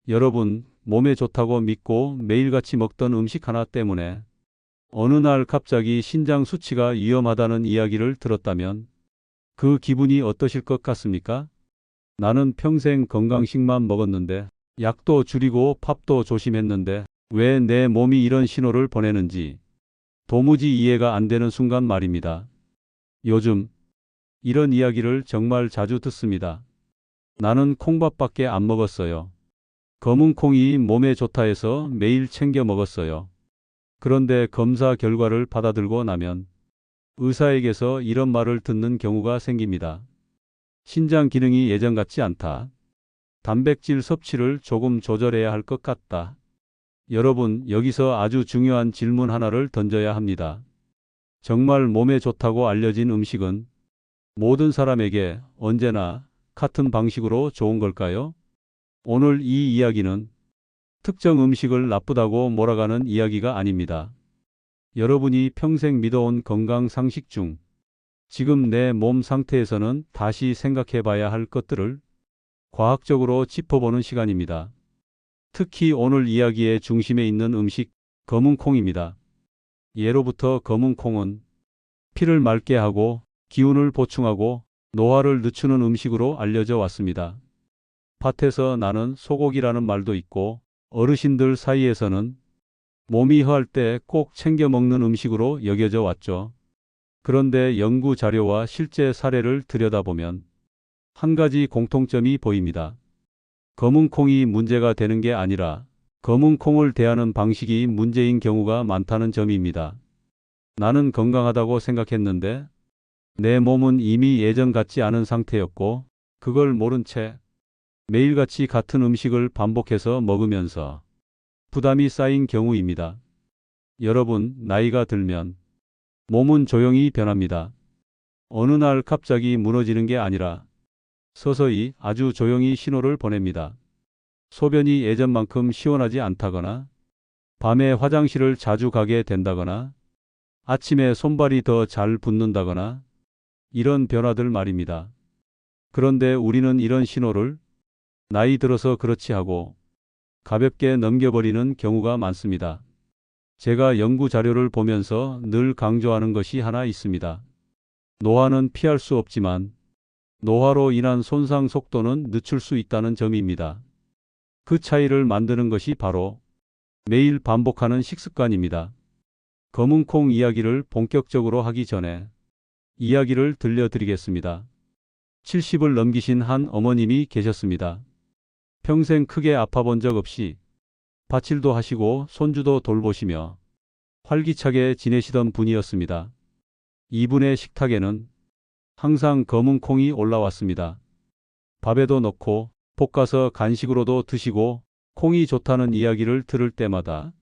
여러분, 몸에 좋다고 믿고 매일같이 먹던 음식 하나 때문에 어느 날 갑자기 신장 수치가 위험하다는 이야기를 들었다면 그 기분이 어떠실 것 같습니까? 나는 평생 건강식만 먹었는데 약도 줄이고 팝도 조심했는데 왜 내 몸이 이런 신호를 보내는지 도무지 이해가 안 되는 순간 말입니다. 요즘 이런 이야기를 정말 자주 듣습니다. 나는 콩밥밖에 안 먹었어요. 검은 콩이 몸에 좋다 해서 매일 챙겨 먹었어요. 그런데 검사 결과를 받아들고 나면 의사에게서 이런 말을 듣는 경우가 생깁니다. 신장 기능이 예전 같지 않다. 단백질 섭취를 조금 조절해야 할 것 같다. 여러분, 여기서 아주 중요한 질문 하나를 던져야 합니다. 정말 몸에 좋다고 알려진 음식은 모든 사람에게 언제나 같은 방식으로 좋은 걸까요? 오늘 이 이야기는 특정 음식을 나쁘다고 몰아가는 이야기가 아닙니다. 여러분이 평생 믿어온 건강 상식 중 지금 내 몸 상태에서는 다시 생각해 봐야 할 것들을 과학적으로 짚어보는 시간입니다. 특히 오늘 이야기의 중심에 있는 음식, 검은 콩입니다. 예로부터 검은 콩은 피를 맑게 하고 기운을 보충하고 노화를 늦추는 음식으로 알려져 왔습니다. 밭에서 나는 소고기라는 말도 있고 어르신들 사이에서는 몸이 허할 때 꼭 챙겨 먹는 음식으로 여겨져 왔죠. 그런데 연구 자료와 실제 사례를 들여다보면 한 가지 공통점이 보입니다. 검은 콩이 문제가 되는 게 아니라 검은 콩을 대하는 방식이 문제인 경우가 많다는 점입니다. 나는 건강하다고 생각했는데 내 몸은 이미 예전 같지 않은 상태였고 그걸 모른 채 매일같이 같은 음식을 반복해서 먹으면서 부담이 쌓인 경우입니다. 여러분, 나이가 들면 몸은 조용히 변합니다. 어느 날 갑자기 무너지는 게 아니라 서서히 아주 조용히 신호를 보냅니다. 소변이 예전만큼 시원하지 않다거나 밤에 화장실을 자주 가게 된다거나 아침에 손발이 더 잘 붓는다거나 이런 변화들 말입니다. 그런데 우리는 이런 신호를 나이 들어서 그렇지 하고 가볍게 넘겨버리는 경우가 많습니다. 제가 연구 자료를 보면서 늘 강조하는 것이 하나 있습니다. 노화는 피할 수 없지만 노화로 인한 손상 속도는 늦출 수 있다는 점입니다. 그 차이를 만드는 것이 바로 매일 반복하는 식습관입니다. 검은 콩 이야기를 본격적으로 하기 전에 이야기를 들려드리겠습니다. 70을 넘기신 한 어머님이 계셨습니다. 평생 크게 아파본 적 없이 밭일도 하시고 손주도 돌보시며 활기차게 지내시던 분이었습니다. 이분의 식탁에는 항상 검은 콩이 올라왔습니다. 밥에도 넣고 볶아서 간식으로도 드시고 콩이 좋다는 이야기를 들을 때마다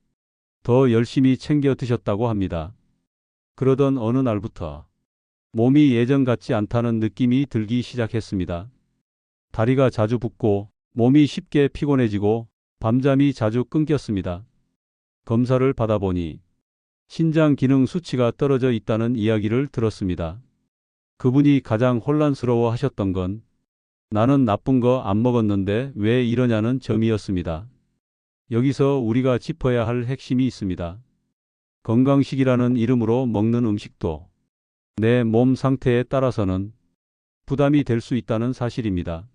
더 열심히 챙겨 드셨다고 합니다. 그러던 어느 날부터 몸이 예전 같지 않다는 느낌이 들기 시작했습니다. 다리가 자주 붓고 몸이 쉽게 피곤해지고 밤잠이 자주 끊겼습니다. 검사를 받아보니 신장 기능 수치가 떨어져 있다는 이야기를 들었습니다. 그분이 가장 혼란스러워 하셨던 건 나는 나쁜 거 안 먹었는데 왜 이러냐는 점이었습니다. 여기서 우리가 짚어야 할 핵심이 있습니다. 건강식이라는 이름으로 먹는 음식도 내 몸 상태에 따라서는 부담이 될 수 있다는 사실입니다.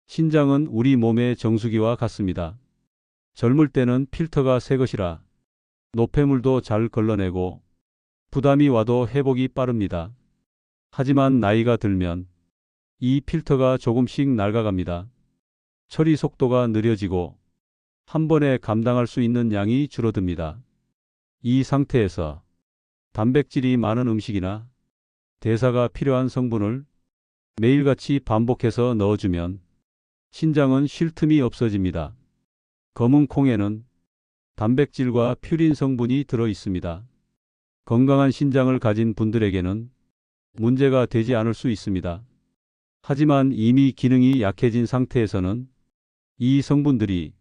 신장은 우리 몸의 정수기와 같습니다. 젊을 때는 필터가 새 것이라 노폐물도 잘 걸러내고 부담이 와도 회복이 빠릅니다. 하지만 나이가 들면 이 필터가 조금씩 낡아갑니다. 처리 속도가 느려지고 한 번에 감당할 수 있는 양이 줄어듭니다. 이 상태에서 단백질이 많은 음식이나 대사가 필요한 성분을 매일같이 반복해서 넣어주면 신장은 쉴 틈이 없어집니다. 검은 콩에는 단백질과 퓨린 성분이 들어 있습니다. 건강한 신장을 가진 분들에게는 문제가 되지 않을 수 있습니다. 하지만 이미 기능이 약해진 상태에서는 이 성분들이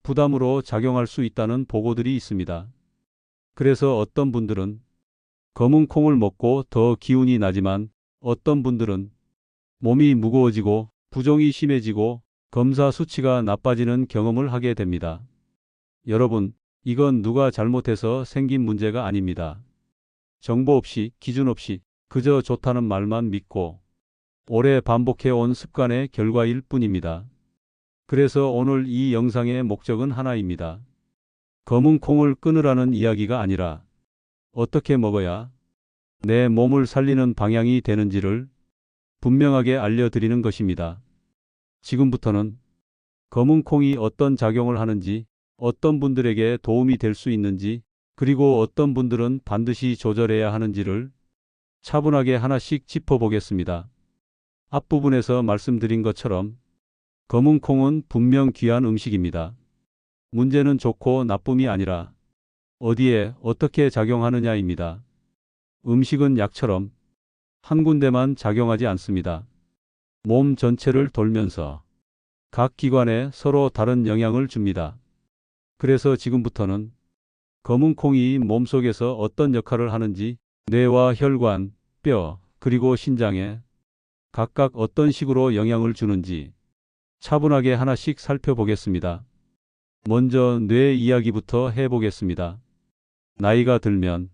부담으로 작용할 수 있다는 보고들이 있습니다. 그래서 어떤 분들은 검은 콩을 먹고 더 기운이 나지만 어떤 분들은 몸이 무거워지고 부종이 심해지고 검사 수치가 나빠지는 경험을 하게 됩니다. 여러분, 이건 누가 잘못해서 생긴 문제가 아닙니다. 정보 없이, 기준 없이 그저 좋다는 말만 믿고 오래 반복해 온 습관의 결과일 뿐입니다. 그래서 오늘 이 영상의 목적은 하나입니다. 검은 콩을 끊으라는 이야기가 아니라 어떻게 먹어야 내 몸을 살리는 방향이 되는지를 분명하게 알려드리는 것입니다. 지금부터는 검은 콩이 어떤 작용을 하는지, 어떤 분들에게 도움이 될 수 있는지, 그리고 어떤 분들은 반드시 조절해야 하는지를 차분하게 하나씩 짚어보겠습니다. 앞부분에서 말씀드린 것처럼 검은 콩은 분명 귀한 음식입니다. 문제는 좋고 나쁨이 아니라 어디에 어떻게 작용하느냐입니다. 음식은 약처럼 한 군데만 작용하지 않습니다. 몸 전체를 돌면서 각 기관에 서로 다른 영향을 줍니다. 그래서 지금부터는 검은 콩이 몸속에서 어떤 역할을 하는지, 뇌와 혈관, 뼈, 그리고 신장에 각각 어떤 식으로 영향을 주는지 차분하게 하나씩 살펴보겠습니다. 먼저 뇌 이야기부터 해보겠습니다. 나이가 들면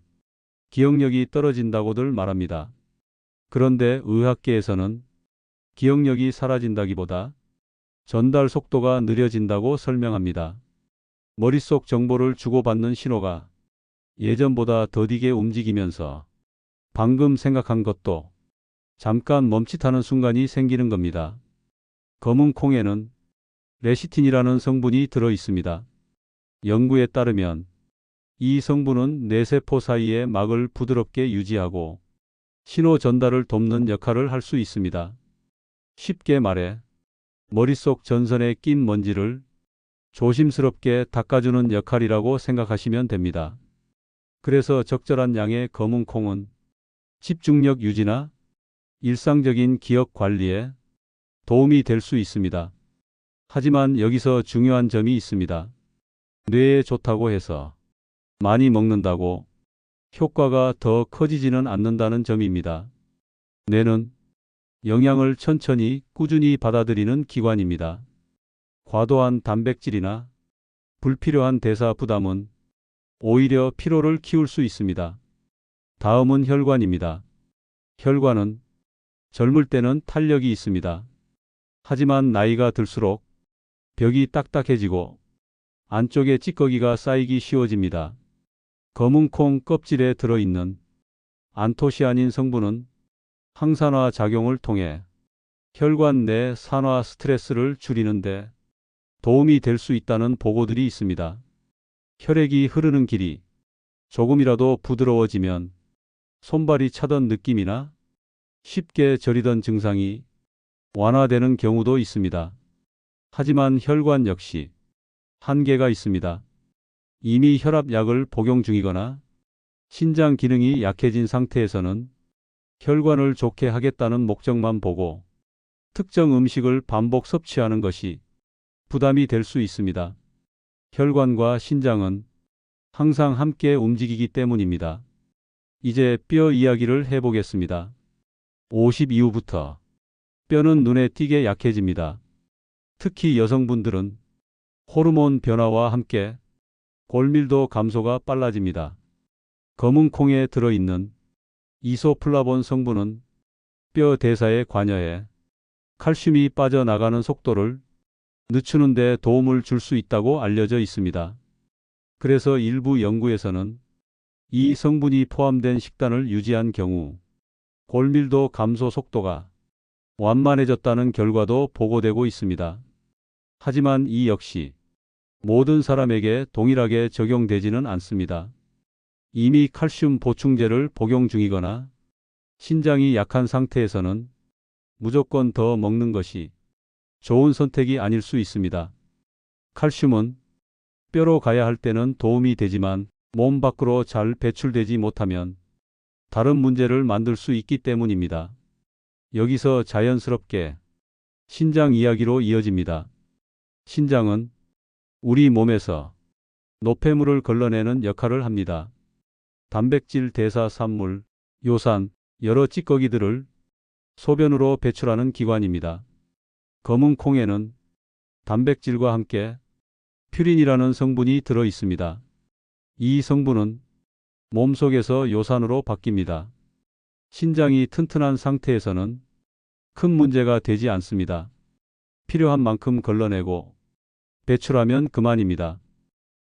기억력이 떨어진다고들 말합니다. 그런데 의학계에서는 기억력이 사라진다기보다 전달 속도가 느려진다고 설명합니다. 머릿속 정보를 주고받는 신호가 예전보다 더디게 움직이면서 방금 생각한 것도 잠깐 멈칫하는 순간이 생기는 겁니다. 검은 콩에는 레시틴이라는 성분이 들어 있습니다. 연구에 따르면 이 성분은 뇌세포 사이의 막을 부드럽게 유지하고 신호 전달을 돕는 역할을 할 수 있습니다. 쉽게 말해 머릿속 전선에 낀 먼지를 조심스럽게 닦아주는 역할이라고 생각하시면 됩니다. 그래서 적절한 양의 검은 콩은 집중력 유지나 일상적인 기억 관리에 도움이 될 수 있습니다. 하지만 여기서 중요한 점이 있습니다. 뇌에 좋다고 해서 많이 먹는다고 효과가 더 커지지는 않는다는 점입니다. 뇌는 영양을 천천히 꾸준히 받아들이는 기관입니다. 과도한 단백질이나 불필요한 대사 부담은 오히려 피로를 키울 수 있습니다. 다음은 혈관입니다. 혈관은 젊을 때는 탄력이 있습니다. 하지만 나이가 들수록 벽이 딱딱해지고 안쪽에 찌꺼기가 쌓이기 쉬워집니다. 검은 콩 껍질에 들어있는 안토시아닌 성분은 항산화 작용을 통해 혈관 내 산화 스트레스를 줄이는데 도움이 될 수 있다는 보고들이 있습니다. 혈액이 흐르는 길이 조금이라도 부드러워지면 손발이 차던 느낌이나 쉽게 저리던 증상이 완화되는 경우도 있습니다. 하지만 혈관 역시 한계가 있습니다. 이미 혈압약을 복용 중이거나 신장 기능이 약해진 상태에서는 혈관을 좋게 하겠다는 목적만 보고 특정 음식을 반복 섭취하는 것이 부담이 될 수 있습니다. 혈관과 신장은 항상 함께 움직이기 때문입니다. 이제 뼈 이야기를 해보겠습니다. 50 이후부터 뼈는 눈에 띄게 약해집니다. 특히 여성분들은 호르몬 변화와 함께 골밀도 감소가 빨라집니다. 검은 콩에 들어있는 이소플라본 성분은 뼈 대사에 관여해 칼슘이 빠져나가는 속도를 늦추는 데 도움을 줄 수 있다고 알려져 있습니다. 그래서 일부 연구에서는 이 성분이 포함된 식단을 유지한 경우 골밀도 감소 속도가 완만해졌다는 결과도 보고되고 있습니다. 하지만 이 역시 모든 사람에게 동일하게 적용되지는 않습니다. 이미 칼슘 보충제를 복용 중이거나 신장이 약한 상태에서는 무조건 더 먹는 것이 좋은 선택이 아닐 수 있습니다. 칼슘은 뼈로 가야 할 때는 도움이 되지만 몸 밖으로 잘 배출되지 못하면 다른 문제를 만들 수 있기 때문입니다. 여기서 자연스럽게 신장 이야기로 이어집니다. 신장은 우리 몸에서 노폐물을 걸러내는 역할을 합니다. 단백질 대사 산물, 요산, 여러 찌꺼기들을 소변으로 배출하는 기관입니다. 검은 콩에는 단백질과 함께 퓨린이라는 성분이 들어 있습니다. 이 성분은 몸속에서 요산으로 바뀝니다. 신장이 튼튼한 상태에서는 큰 문제가 되지 않습니다. 필요한 만큼 걸러내고 배출하면 그만입니다.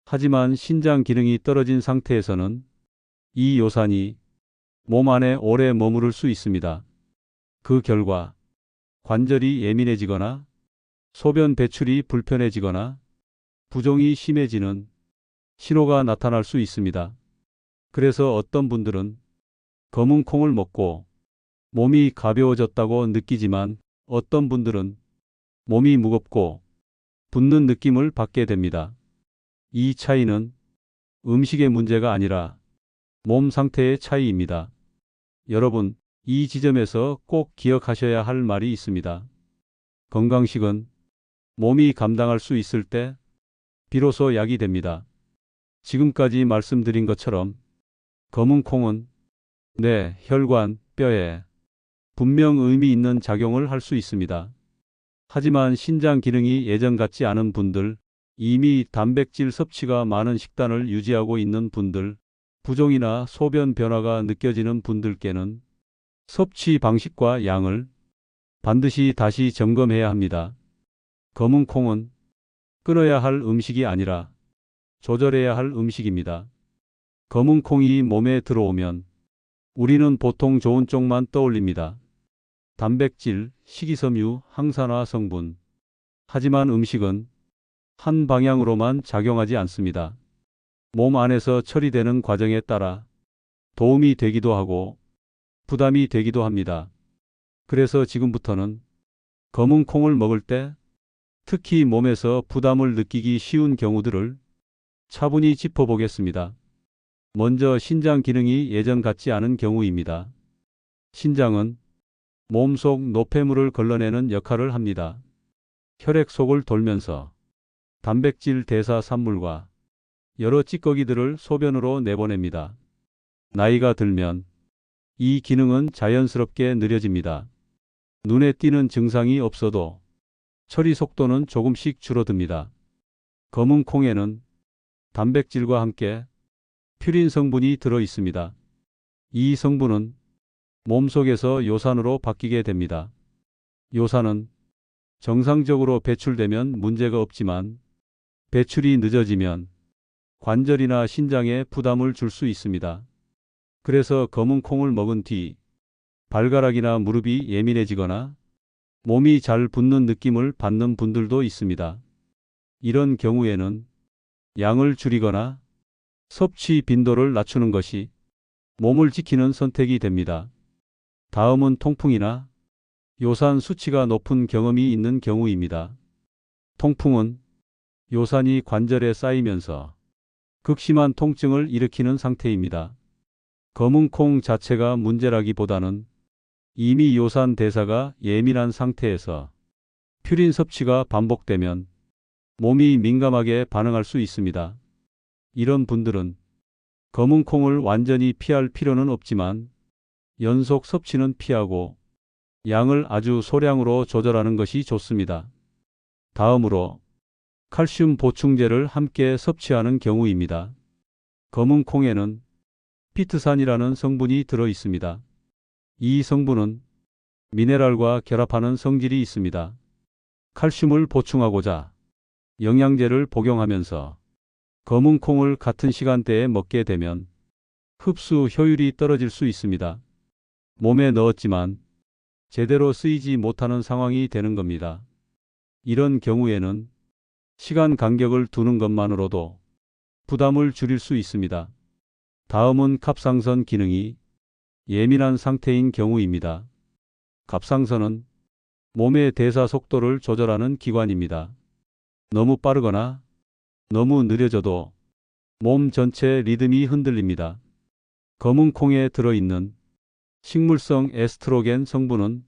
하지만 신장 기능이 떨어진 상태에서는 이 요산이 몸 안에 오래 머무를 수 있습니다. 그 결과 관절이 예민해지거나 소변 배출이 불편해지거나 부종이 심해지는 신호가 나타날 수 있습니다. 그래서 어떤 분들은 검은 콩을 먹고 몸이 가벼워졌다고 느끼지만 어떤 분들은 몸이 무겁고 붓는 느낌을 받게 됩니다. 이 차이는 음식의 문제가 아니라 몸 상태의 차이입니다. 여러분, 이 지점에서 꼭 기억하셔야 할 말이 있습니다. 건강식은 몸이 감당할 수 있을 때 비로소 약이 됩니다. 지금까지 말씀드린 것처럼 검은 콩은 뇌, 혈관, 뼈에 분명 의미 있는 작용을 할 수 있습니다. 하지만 신장 기능이 예전 같지 않은 분들, 이미 단백질 섭취가 많은 식단을 유지하고 있는 분들, 부종이나 소변 변화가 느껴지는 분들께는 섭취 방식과 양을 반드시 다시 점검해야 합니다. 검은 콩은 끊어야 할 음식이 아니라 조절해야 할 음식입니다. 검은 콩이 몸에 들어오면 우리는 보통 좋은 쪽만 떠올립니다. 단백질, 식이섬유, 항산화 성분. 하지만 음식은 한 방향으로만 작용하지 않습니다. 몸 안에서 처리되는 과정에 따라 도움이 되기도 하고 부담이 되기도 합니다. 그래서 지금부터는 검은 콩을 먹을 때 특히 몸에서 부담을 느끼기 쉬운 경우들을 차분히 짚어보겠습니다. 먼저 신장 기능이 예전 같지 않은 경우입니다. 신장은 몸속 노폐물을 걸러내는 역할을 합니다. 혈액 속을 돌면서 단백질 대사 산물과 여러 찌꺼기들을 소변으로 내보냅니다. 나이가 들면 이 기능은 자연스럽게 느려집니다. 눈에 띄는 증상이 없어도 처리 속도는 조금씩 줄어듭니다. 검은 콩에는 단백질과 함께 퓨린 성분이 들어 있습니다. 이 성분은 몸속에서 요산으로 바뀌게 됩니다. 요산은 정상적으로 배출되면 문제가 없지만 배출이 늦어지면 관절이나 신장에 부담을 줄 수 있습니다. 그래서 검은 콩을 먹은 뒤 발가락이나 무릎이 예민해지거나 몸이 잘 붓는 느낌을 받는 분들도 있습니다. 이런 경우에는 양을 줄이거나 섭취 빈도를 낮추는 것이 몸을 지키는 선택이 됩니다. 다음은 통풍이나 요산 수치가 높은 경험이 있는 경우입니다. 통풍은 요산이 관절에 쌓이면서 극심한 통증을 일으키는 상태입니다. 검은 콩 자체가 문제라기보다는 이미 요산 대사가 예민한 상태에서 퓨린 섭취가 반복되면 몸이 민감하게 반응할 수 있습니다. 이런 분들은 검은 콩을 완전히 피할 필요는 없지만 연속 섭취는 피하고 양을 아주 소량으로 조절하는 것이 좋습니다. 다음으로 칼슘 보충제를 함께 섭취하는 경우입니다. 검은 콩에는 피트산이라는 성분이 들어 있습니다. 이 성분은 미네랄과 결합하는 성질이 있습니다. 칼슘을 보충하고자 영양제를 복용하면서 검은 콩을 같은 시간대에 먹게 되면 흡수 효율이 떨어질 수 있습니다. 몸에 넣었지만 제대로 쓰이지 못하는 상황이 되는 겁니다. 이런 경우에는 시간 간격을 두는 것만으로도 부담을 줄일 수 있습니다. 다음은 갑상선 기능이 예민한 상태인 경우입니다. 갑상선은 몸의 대사 속도를 조절하는 기관입니다. 너무 빠르거나 너무 느려져도 몸 전체 리듬이 흔들립니다. 검은 콩에 들어있는 식물성 에스트로겐 성분은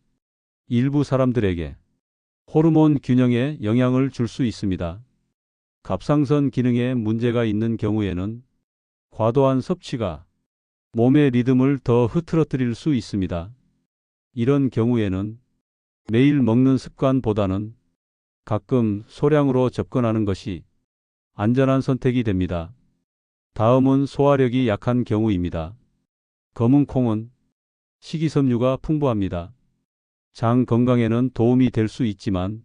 일부 사람들에게 호르몬 균형에 영향을 줄 수 있습니다. 갑상선 기능에 문제가 있는 경우에는 과도한 섭취가 몸의 리듬을 더 흐트러뜨릴 수 있습니다. 이런 경우에는 매일 먹는 습관보다는 가끔 소량으로 접근하는 것이 안전한 선택이 됩니다. 다음은 소화력이 약한 경우입니다. 검은 콩은 식이섬유가 풍부합니다. 장 건강에는 도움이 될 수 있지만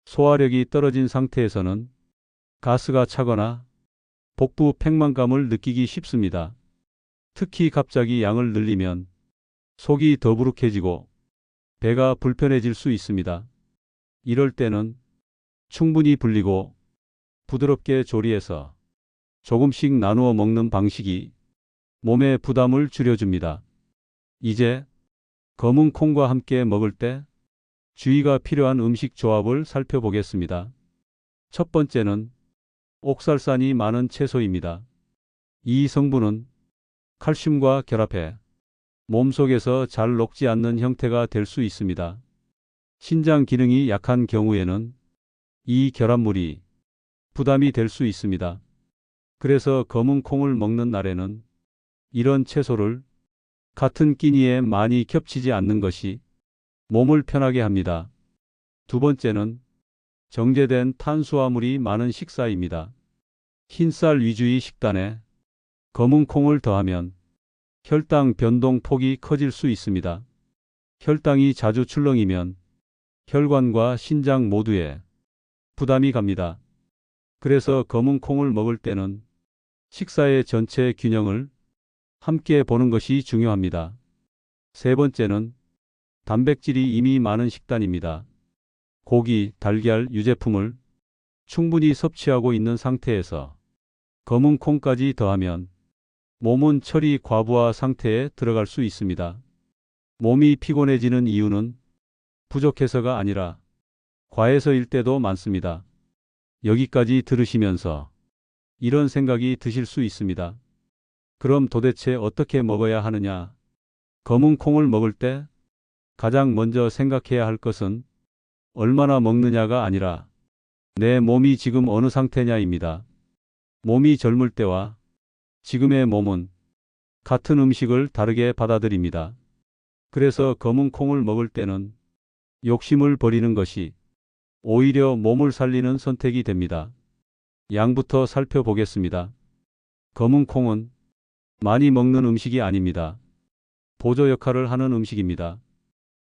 소화력이 떨어진 상태에서는 가스가 차거나 복부 팽만감을 느끼기 쉽습니다. 특히 갑자기 양을 늘리면 속이 더부룩해지고 배가 불편해질 수 있습니다. 이럴 때는 충분히 불리고 부드럽게 조리해서 조금씩 나누어 먹는 방식이 몸의 부담을 줄여줍니다. 이제 검은 콩과 함께 먹을 때 주의가 필요한 음식 조합을 살펴보겠습니다. 첫 번째는 옥살산이 많은 채소입니다. 이 성분은 칼슘과 결합해 몸속에서 잘 녹지 않는 형태가 될 수 있습니다. 신장 기능이 약한 경우에는 이 결합물이 부담이 될 수 있습니다. 그래서 검은 콩을 먹는 날에는 이런 채소를 같은 끼니에 많이 겹치지 않는 것이 몸을 편하게 합니다. 두 번째는 정제된 탄수화물이 많은 식사입니다. 흰쌀 위주의 식단에 검은 콩을 더하면 혈당 변동 폭이 커질 수 있습니다. 혈당이 자주 출렁이면 혈관과 신장 모두에 부담이 갑니다. 그래서 검은 콩을 먹을 때는 식사의 전체 균형을 함께 보는 것이 중요합니다. 세 번째는 단백질이 이미 많은 식단입니다. 고기, 달걀, 유제품을 충분히 섭취하고 있는 상태에서 검은 콩까지 더하면 몸은 처리 과부하 상태에 들어갈 수 있습니다. 몸이 피곤해지는 이유는 부족해서가 아니라 과해서일 때도 많습니다. 여기까지 들으시면서 이런 생각이 드실 수 있습니다. 그럼 도대체 어떻게 먹어야 하느냐? 검은 콩을 먹을 때 가장 먼저 생각해야 할 것은 얼마나 먹느냐가 아니라 내 몸이 지금 어느 상태냐입니다. 몸이 젊을 때와 지금의 몸은 같은 음식을 다르게 받아들입니다. 그래서 검은 콩을 먹을 때는 욕심을 버리는 것이 오히려 몸을 살리는 선택이 됩니다. 양부터 살펴보겠습니다. 검은 콩은 많이 먹는 음식이 아닙니다. 보조 역할을 하는 음식입니다.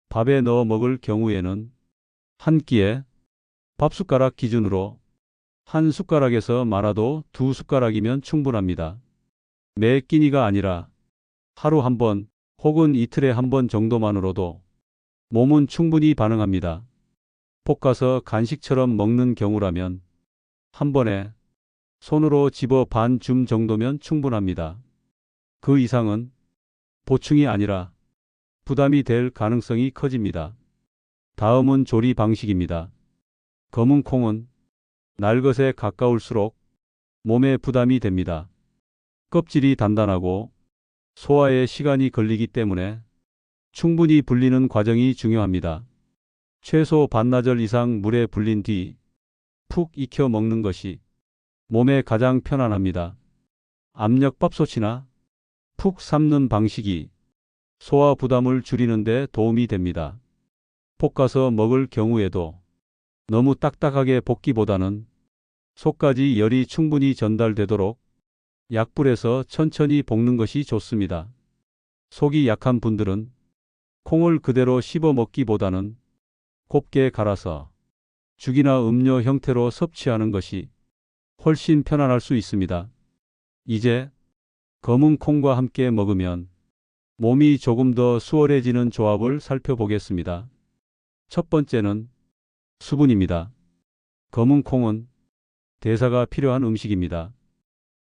밥에 넣어 먹을 경우에는 한 끼에 밥숟가락 기준으로 한 숟가락에서 많아도 두 숟가락이면 충분합니다. 매 끼니가 아니라 하루 한 번 혹은 이틀에 한 번 정도만으로도 몸은 충분히 반응합니다. 볶아서 간식처럼 먹는 경우라면 한 번에 손으로 집어 반 줌 정도면 충분합니다. 그 이상은 보충이 아니라 부담이 될 가능성이 커집니다. 다음은 조리 방식입니다. 검은 콩은 날것에 가까울수록 몸에 부담이 됩니다. 껍질이 단단하고 소화에 시간이 걸리기 때문에 충분히 불리는 과정이 중요합니다. 최소 반나절 이상 물에 불린 뒤 푹 익혀 먹는 것이 몸에 가장 편안합니다. 압력밥솥이나 푹 삶는 방식이 소화 부담을 줄이는 데 도움이 됩니다. 볶아서 먹을 경우에도 너무 딱딱하게 볶기보다는 속까지 열이 충분히 전달되도록 약불에서 천천히 볶는 것이 좋습니다. 속이 약한 분들은 콩을 그대로 씹어 먹기보다는 곱게 갈아서 죽이나 음료 형태로 섭취하는 것이 훨씬 편안할 수 있습니다. 이제 검은 콩과 함께 먹으면 몸이 조금 더 수월해지는 조합을 살펴보겠습니다. 첫 번째는 수분입니다. 검은 콩은 대사가 필요한 음식입니다.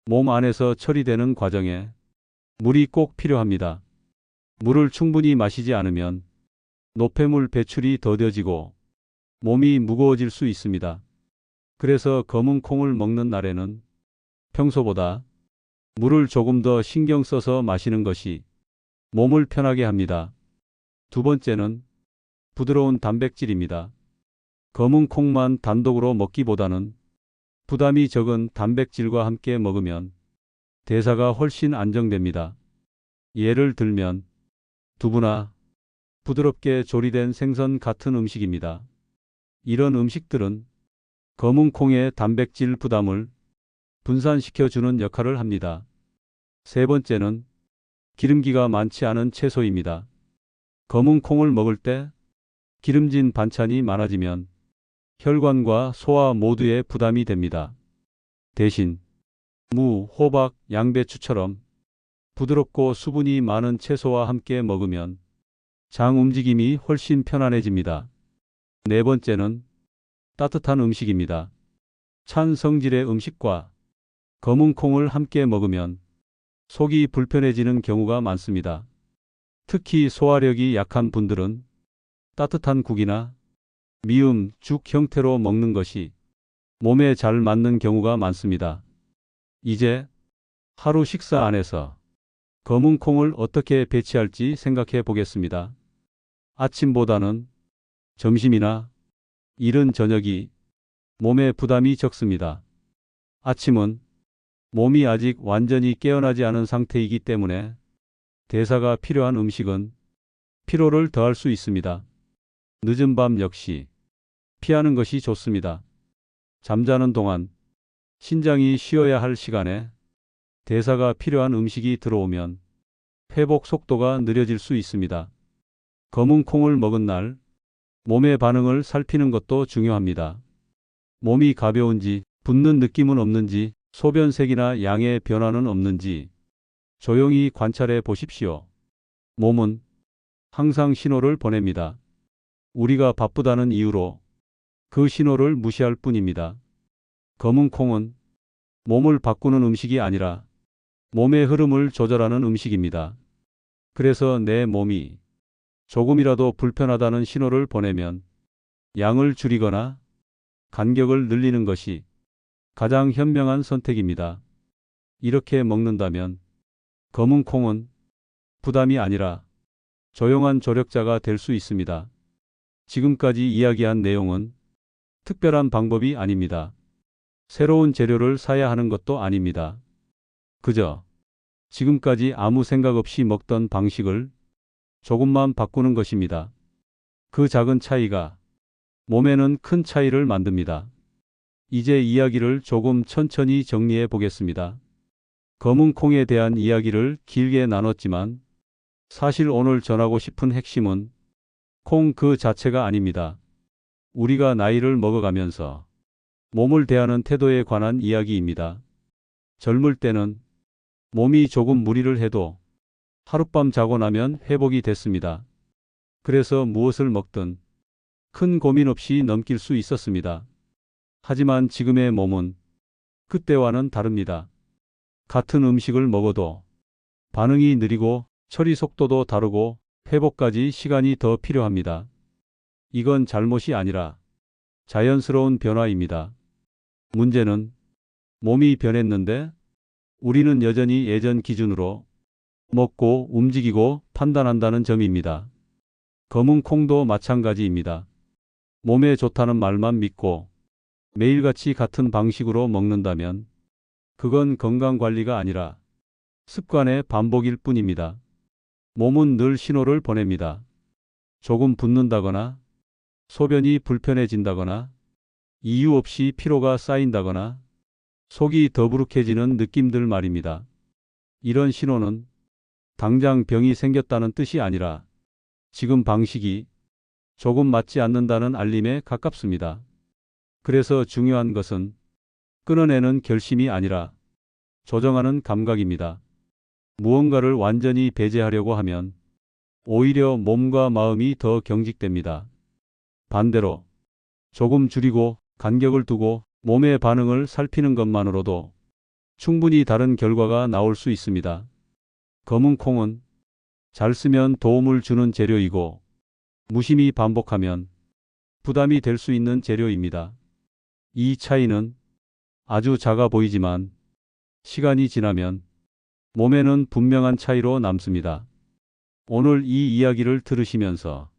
몸 안에서 처리되는 과정에 물이 꼭 필요합니다. 물을 충분히 마시지 않으면 노폐물 배출이 더뎌지고 몸이 무거워질 수 있습니다. 그래서 검은 콩을 먹는 날에는 평소보다 물을 조금 더 신경 써서 마시는 것이 몸을 편하게 합니다. 두 번째는 부드러운 단백질입니다. 검은 콩만 단독으로 먹기보다는 부담이 적은 단백질과 함께 먹으면 대사가 훨씬 안정됩니다. 예를 들면 두부나 부드럽게 조리된 생선 같은 음식입니다. 이런 음식들은 검은 콩의 단백질 부담을 분산시켜주는 역할을 합니다. 세 번째는 기름기가 많지 않은 채소입니다. 검은 콩을 먹을 때 기름진 반찬이 많아지면 혈관과 소화 모두에 부담이 됩니다. 대신 무, 호박, 양배추처럼 부드럽고 수분이 많은 채소와 함께 먹으면 장 움직임이 훨씬 편안해집니다. 네 번째는 따뜻한 음식입니다. 찬 성질의 음식과 검은 콩을 함께 먹으면 속이 불편해지는 경우가 많습니다. 특히 소화력이 약한 분들은 따뜻한 국이나 미음, 죽 형태로 먹는 것이 몸에 잘 맞는 경우가 많습니다. 이제 하루 식사 안에서 검은 콩을 어떻게 배치할지 생각해 보겠습니다. 아침보다는 점심이나 이른 저녁이 몸에 부담이 적습니다. 아침은 몸이 아직 완전히 깨어나지 않은 상태이기 때문에 대사가 필요한 음식은 피로를 더할 수 있습니다. 늦은 밤 역시 피하는 것이 좋습니다. 잠자는 동안 신장이 쉬어야 할 시간에 대사가 필요한 음식이 들어오면 회복 속도가 느려질 수 있습니다. 검은 콩을 먹은 날 몸의 반응을 살피는 것도 중요합니다. 몸이 가벼운지, 붓는 느낌은 없는지, 소변색이나 양의 변화는 없는지 조용히 관찰해 보십시오. 몸은 항상 신호를 보냅니다. 우리가 바쁘다는 이유로 그 신호를 무시할 뿐입니다. 검은 콩은 몸을 바꾸는 음식이 아니라 몸의 흐름을 조절하는 음식입니다. 그래서 내 몸이 조금이라도 불편하다는 신호를 보내면 양을 줄이거나 간격을 늘리는 것이 가장 현명한 선택입니다. 이렇게 먹는다면 검은 콩은 부담이 아니라 조용한 조력자가 될 수 있습니다. 지금까지 이야기한 내용은 특별한 방법이 아닙니다. 새로운 재료를 사야 하는 것도 아닙니다. 그저 지금까지 아무 생각 없이 먹던 방식을 조금만 바꾸는 것입니다. 그 작은 차이가 몸에는 큰 차이를 만듭니다. 이제 이야기를 조금 천천히 정리해 보겠습니다. 검은 콩에 대한 이야기를 길게 나눴지만 사실 오늘 전하고 싶은 핵심은 콩 그 자체가 아닙니다. 우리가 나이를 먹어가면서 몸을 대하는 태도에 관한 이야기입니다. 젊을 때는 몸이 조금 무리를 해도 하룻밤 자고 나면 회복이 됐습니다. 그래서 무엇을 먹든 큰 고민 없이 넘길 수 있었습니다. 하지만 지금의 몸은 그때와는 다릅니다. 같은 음식을 먹어도 반응이 느리고 처리 속도도 다르고 회복까지 시간이 더 필요합니다. 이건 잘못이 아니라 자연스러운 변화입니다. 문제는 몸이 변했는데 우리는 여전히 예전 기준으로 먹고 움직이고 판단한다는 점입니다. 검은 콩도 마찬가지입니다. 몸에 좋다는 말만 믿고 매일같이 같은 방식으로 먹는다면 그건 건강관리가 아니라 습관의 반복일 뿐입니다. 몸은 늘 신호를 보냅니다. 조금 붓는다거나 소변이 불편해진다거나 이유 없이 피로가 쌓인다거나 속이 더부룩해지는 느낌들 말입니다. 이런 신호는 당장 병이 생겼다는 뜻이 아니라 지금 방식이 조금 맞지 않는다는 알림에 가깝습니다. 그래서 중요한 것은 끊어내는 결심이 아니라 조정하는 감각입니다. 무언가를 완전히 배제하려고 하면 오히려 몸과 마음이 더 경직됩니다. 반대로 조금 줄이고 간격을 두고 몸의 반응을 살피는 것만으로도 충분히 다른 결과가 나올 수 있습니다. 검은 콩은 잘 쓰면 도움을 주는 재료이고 무심히 반복하면 부담이 될 수 있는 재료입니다. 이 차이는 아주 작아 보이지만 시간이 지나면 몸에는 분명한 차이로 남습니다. 오늘 이 이야기를 들으시면서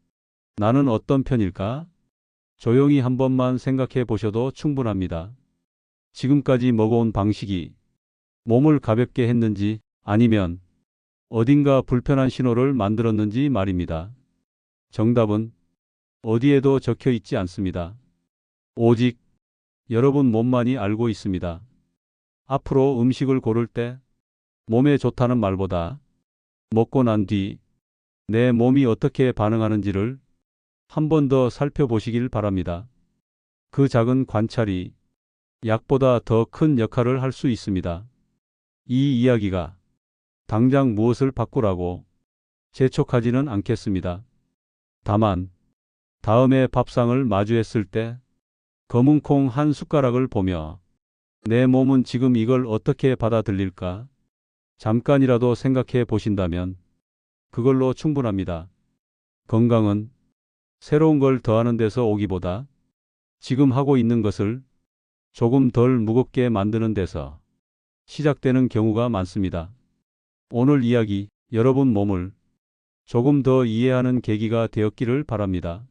나는 어떤 편일까? 조용히 한 번만 생각해 보셔도 충분합니다. 지금까지 먹어온 방식이 몸을 가볍게 했는지 아니면 어딘가 불편한 신호를 만들었는지 말입니다. 정답은 어디에도 적혀 있지 않습니다. 오직 여러분 몸만이 알고 있습니다. 앞으로 음식을 고를 때 몸에 좋다는 말보다 먹고 난 뒤 내 몸이 어떻게 반응하는지를 한 번 더 살펴보시길 바랍니다. 그 작은 관찰이 약보다 더 큰 역할을 할 수 있습니다. 이 이야기가 당장 무엇을 바꾸라고 재촉하지는 않겠습니다. 다만 다음에 밥상을 마주했을 때 검은 콩 한 숟가락을 보며 내 몸은 지금 이걸 어떻게 받아들일까? 잠깐이라도 생각해 보신다면 그걸로 충분합니다. 건강은 새로운 걸 더하는 데서 오기보다 지금 하고 있는 것을 조금 덜 무겁게 만드는 데서 시작되는 경우가 많습니다. 오늘 이야기 여러분 몸을 조금 더 이해하는 계기가 되었기를 바랍니다.